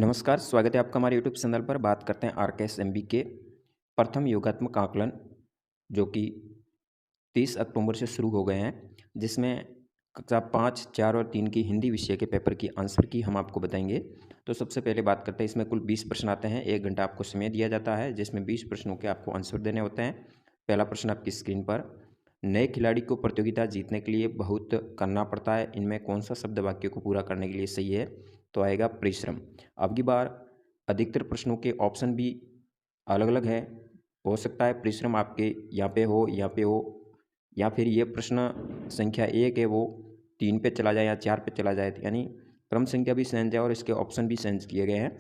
नमस्कार, स्वागत है आपका हमारे यूट्यूब चैनल पर। बात करते हैं आरकेएसएमबी के प्रथम योगात्मक आकलन, जो कि 30 अक्टूबर से शुरू हो गए हैं, जिसमें कक्षा 5, 4 और 3 की हिंदी विषय के पेपर की आंसर की हम आपको बताएंगे। तो सबसे पहले बात करते हैं, इसमें कुल 20 प्रश्न आते हैं। 1 घंटा आपको समय दिया जाता है, जिसमें 20 प्रश्नों के आपको आंसर देने होते हैं। पहला प्रश्न आपकी स्क्रीन पर, नए खिलाड़ी को प्रतियोगिता जीतने के लिए बहुत करना पड़ता है, इनमें कौन सा शब्द वाक्य को पूरा करने के लिए सही है? तो आएगा परिश्रम। अब की बार अधिकतर प्रश्नों के ऑप्शन भी अलग अलग है। हो सकता है परिश्रम आपके यहाँ पे हो, यहाँ पे हो, या फिर ये प्रश्न संख्या 1 है वो 3 पे चला जाए या 4 पे चला जाए, यानी क्रम संख्या भी चेंज है और इसके ऑप्शन भी चेंज किए गए हैं।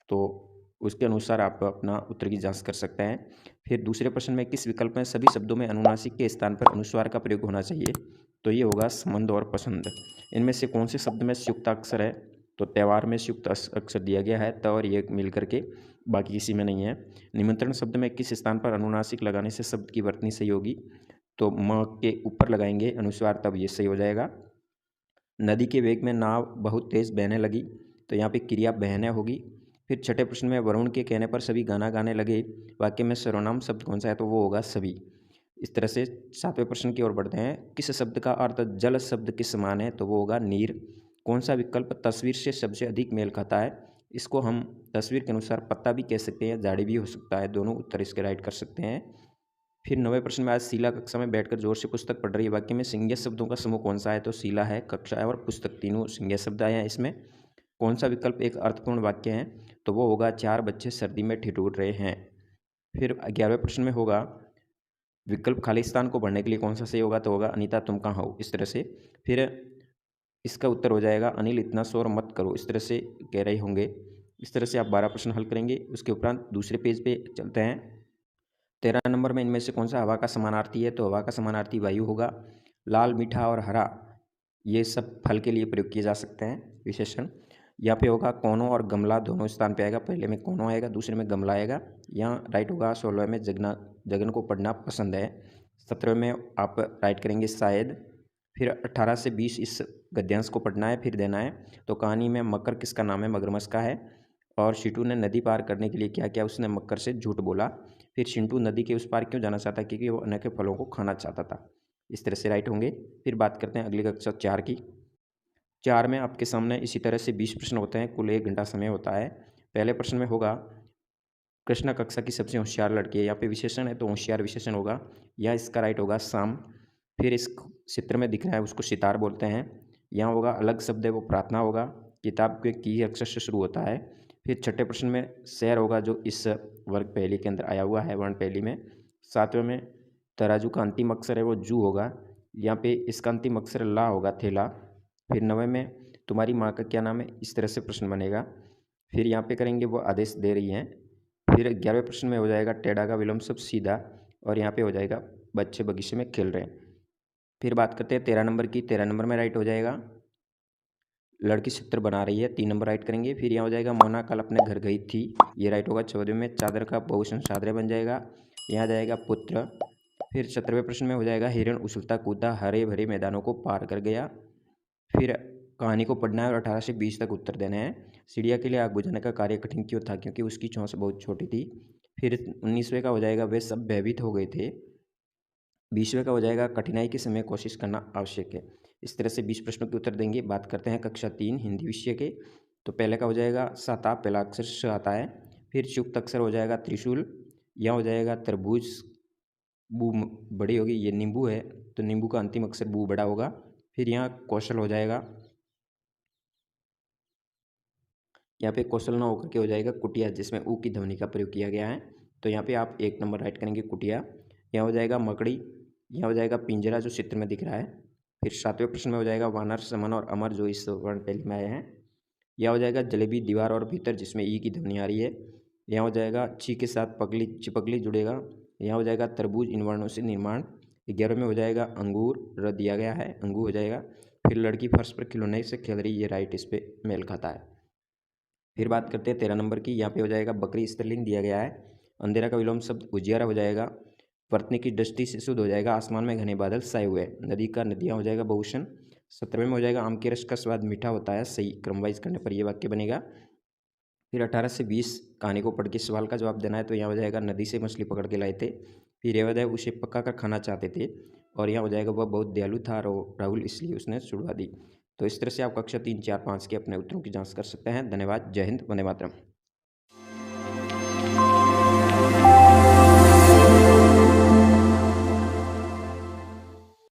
तो उसके अनुसार आप अपना उत्तर की जांच कर सकते हैं। फिर दूसरे प्रश्न में, किस विकल्प में सभी शब्दों में अनुनासिक के स्थान पर अनुस्वार का प्रयोग होना चाहिए? तो ये होगा संबंध और पसंद। इनमें से कौन से शब्द में संयुक्त अक्षर है? तो त्यौहार में संयुक्त अक्षर दिया गया है, त और ये मिल करके, बाकी किसी में नहीं है। निमंत्रण शब्द में किस स्थान पर अनुनासिक लगाने से शब्द की वर्तनी सही होगी? तो म के ऊपर लगाएंगे अनुस्वार, तब ये सही हो जाएगा। नदी के वेग में नाव बहुत तेज बहने लगी, तो यहाँ पे क्रिया बहने होगी। फिर छठे प्रश्न में, वरुण के कहने पर सभी गाना गाने लगे, वाक्य में सर्वनाम शब्द कौन सा है? तो वो होगा सभी। इस तरह से सातवें प्रश्न की ओर बढ़ते हैं। किस शब्द का अर्थ जल शब्द के समान है? तो वो होगा नीर। कौन सा विकल्प तस्वीर से सबसे अधिक मेल खाता है? इसको हम तस्वीर के अनुसार पत्ता भी कह सकते हैं, झाड़ी भी हो सकता है, दोनों उत्तर इसके राइट कर सकते हैं। फिर 9वें प्रश्न में, आज शीला कक्षा में बैठकर जोर से पुस्तक पढ़ रही है, वाक्य में संज्ञा शब्दों का समूह कौन सा है? तो शीला है, कक्षा है और पुस्तक, तीनों संज्ञा शब्द आए हैं इसमें। कौन सा विकल्प एक अर्थपूर्ण वाक्य है? तो वो होगा, 4 बच्चे सर्दी में ठिठुर रहे हैं। फिर 11वें प्रश्न में होगा, विकल्प खालिस्तान को भरने के लिए कौन सा सही होगा? तो होगा, अनीता तुम कहाँ हो, इस तरह से। फिर इसका उत्तर हो जाएगा, अनिल इतना शोर मत करो, इस तरह से कह रहे होंगे। इस तरह से आप 12 प्रश्न हल करेंगे। उसके उपरांत दूसरे पेज पे चलते हैं। 13 नंबर में, इनमें से कौन सा हवा का समानार्थी है? तो हवा का समानार्थी वायु होगा। लाल, मीठा और हरा, ये सब फल के लिए प्रयोग किए जा सकते हैं विशेषण। यहाँ पे होगा कोनो और गमला दोनों स्थान पे आएगा, पहले में कोनो आएगा, दूसरे में गमला आएगा। यहाँ राइट होगा। 16 में, जगन को पढ़ना पसंद है। 17 में आप राइट करेंगे शायद। फिर 18 से 20 इस गद्यांश को पढ़ना है, फिर देना है। तो कहानी में मकर किसका नाम है? मगरमच्छ का है। और शिटू ने नदी पार करने के लिए क्या किया? उसने मकर से झूठ बोला। फिर चिंटू नदी के उस पार क्यों जाना चाहता? क्योंकि वो अनेक फलों को खाना चाहता था। इस तरह से राइट होंगे। फिर बात करते हैं अगली कक्षा 4 की। 4 में आपके सामने इसी तरह से 20 प्रश्न होते हैं, कुल 1 घंटा समय होता है। पहले प्रश्न में होगा, कृष्णा कक्षा की सबसे होशियार लड़की है, यहाँ पे विशेषण है तो होशियार विशेषण होगा, या इसका राइट होगा शाम। फिर इस चित्र में दिख रहा है उसको सितार बोलते हैं। यहाँ होगा अलग शब्द है वो प्रार्थना होगा। किताब के की अक्षर से शुरू होता है। फिर छठे प्रश्न में शहर होगा, जो इस वर्ग पहली के अंदर आया हुआ है, वर्ण पहली में। 7वें में तराजू का अंतिम अक्षर है वो जू होगा, यहाँ पे इसका अंतिम अक्षर ला होगा, थेला। फिर 9वें में, तुम्हारी माँ का क्या नाम है? इस तरह से प्रश्न बनेगा। फिर यहाँ पे करेंगे वो आदेश दे रही हैं। फिर 11वें प्रश्न में हो जाएगा टेढ़ा का विलोम शब्द सीधा, और यहाँ पे हो जाएगा बच्चे बगीचे में खेल रहे हैं। फिर बात करते हैं 13 नंबर की। 13 नंबर में राइट हो जाएगा, लड़की चित्र बना रही है, 3 नंबर राइट करेंगे। फिर यहाँ हो जाएगा, मोना कल अपने घर गई थी, ये राइट होगा। 14वें में, चादर का बहुवचन सादरे बन जाएगा, यहाँ जाएगा पुत्र। फिर 17वें प्रश्न में हो जाएगा, हिरण उछलता कूदा हरे भरे मैदानों को पार कर गया। फिर कहानी को पढ़ना है और 18 से 20 तक उत्तर देने हैं। चिड़िया के लिए आग बुझाने का कार्य कठिन क्यों था? क्योंकि उसकी चोंच बहुत छोटी थी। फिर 19वें का हो जाएगा, वे सब भयभीत हो गए थे। 20वें का हो जाएगा, कठिनाई के समय कोशिश करना आवश्यक है। इस तरह से 20 प्रश्नों के उत्तर देंगे। बात करते हैं कक्षा 3 हिंदी विषय के। तो पहले का हो जाएगा साता, पहला अक्षर स आता है। फिर युक्त अक्षर हो जाएगा त्रिशूल, यहाँ हो जाएगा तरबूज, बू बड़ी होगी, ये नींबू है तो नींबू का अंतिम अक्षर बू बड़ा होगा। फिर यहाँ कौशल हो जाएगा, यहाँ पे कौशल ना होकर के हो जाएगा कुटिया, जिसमें ऊ की ध्वनि का प्रयोग किया गया है। तो यहाँ पे आप 1 नंबर राइट करेंगे, कुटिया। यहाँ हो जाएगा मकड़ी, यहाँ हो जाएगा पिंजरा जो चित्र में दिख रहा है। फिर 7वें प्रश्न में हो जाएगा वानर, समन और अमर, जो इस वर्ण पहली में आए हैं। यह हो जाएगा जलेबी, दीवार और भीतर, जिसमें ई की ध्वनि आ रही है। यहाँ हो जाएगा छी के साथ पगली चिपगली जुड़ेगा। यहाँ हो जाएगा तरबूज, इन वर्णों से निर्माण। 11वें में हो जाएगा अंगूर, र दिया गया है, अंगूर हो जाएगा। फिर लड़की फर्श पर खिलौने से खेल रही, ये राइट इस पे मेल खाता है। फिर बात करते हैं 13 नंबर की। यहाँ पे हो जाएगा बकरी, स्त्रीलिंग दिया गया है। अंधेरा का विलोम शब्द उजियारा हो जाएगा। वर्तनी की दृष्टि से शुद्ध हो जाएगा, आसमान में घने बादल छाए हुए। नदी का नदियाँ हो जाएगा बहुषण। 17वें में हो जाएगा आम के रस का स्वाद मीठा होता है, सही क्रम वाइज करने पर यह वाक्य बनेगा। फिर 18 से 20 कहानी को पढ़ के सवाल का जवाब देना है, तो यहाँ हो जाएगा नदी से मछली पकड़ के लाए थे। फिर यह हो जाएगा उसे पका कर खाना चाहते थे, और यहाँ हो जाएगा वह बहुत दयालु था और राहुल इसलिए उसने छुड़वा दी। तो इस तरह से आप कक्षा 3, 4, 5 के अपने उत्तरों की जाँच कर सकते हैं। धन्यवाद। जय हिंद। वंदे मातरम।